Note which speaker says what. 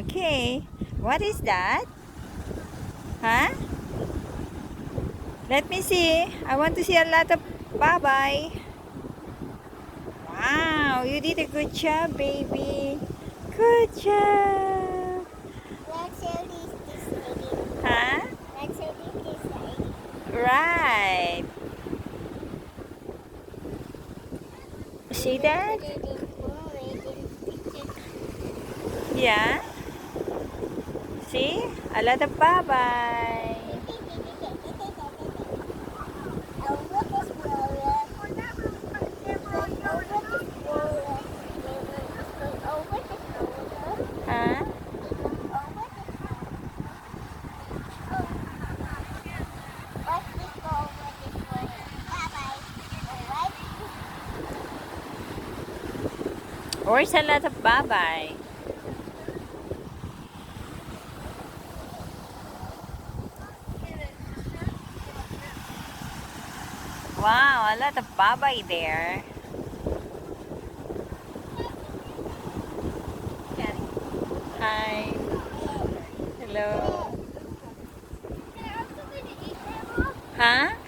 Speaker 1: Okay. What is that? Huh? Let me see. I want to see a lot of bye-bye. Wow, you did a good job, baby. Good job. Huh? Right. See that? Yeah. See? A lot of bye-bye. Huh? Where's a lot of bye-bye? Wow, a lot of bye-bye there. Hi. Hello. Huh?